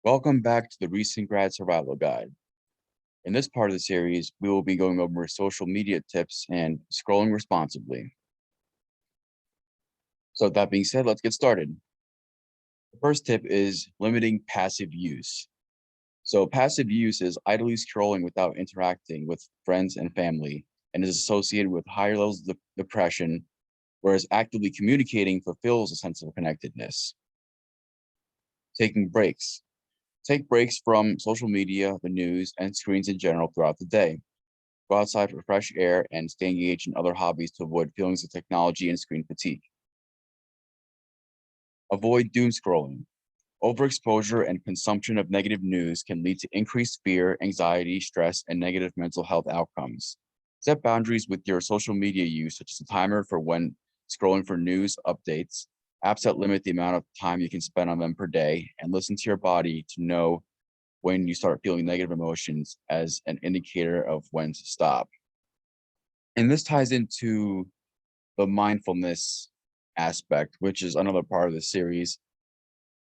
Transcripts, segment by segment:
Welcome back to the recent Grad Survival Guide. In this part of the series, we will be going over social media tips and scrolling responsibly. So with that being said, let's get started. The first tip is limiting passive use. So passive use is idly scrolling without interacting with friends and family and is associated with higher levels of depression, whereas actively communicating fulfills a sense of connectedness. Taking breaks. Take breaks from social media, the news, and screens in general throughout the day. Go outside for fresh air and stay engaged in other hobbies to avoid feelings of technology and screen fatigue. Avoid doom scrolling. Overexposure and consumption of negative news can lead to increased fear, anxiety, stress, and negative mental health outcomes. Set boundaries with your social media use, such as a timer for when scrolling for news updates, apps that limit the amount of time you can spend on them per day, and listen to your body to know when you start feeling negative emotions as an indicator of when to stop. And this ties into the mindfulness aspect, which is another part of the series.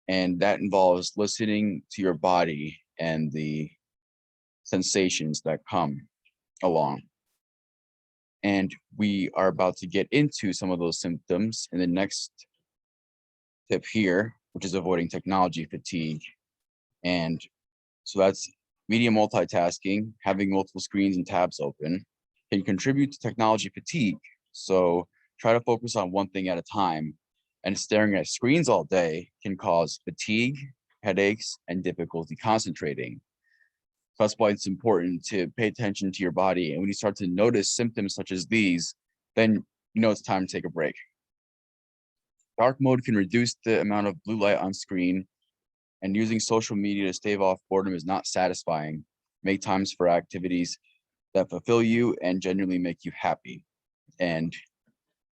And that involves listening to your body and the sensations that come along. And we are about to get into some of those symptoms in the next tip here, which is avoiding technology fatigue. And so that's media multitasking, having multiple screens and tabs open can contribute to technology fatigue. So try to focus on one thing at a time, and staring at screens all day can cause fatigue, headaches, and difficulty concentrating. So that's why it's important to pay attention to your body. And when you start to notice symptoms such as these, then you know it's time to take a break. Dark mode can reduce the amount of blue light on screen, and using social media to stave off boredom is not satisfying. Make times for activities that fulfill you and genuinely make you happy. And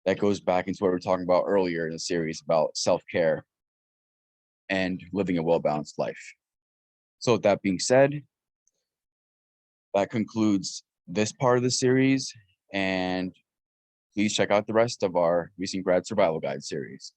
that goes back into what we were talking about earlier in the series about self-care and living a well-balanced life. So with that being said, that concludes this part of the series, and please check out the rest of our recent Grad Survival Guide series.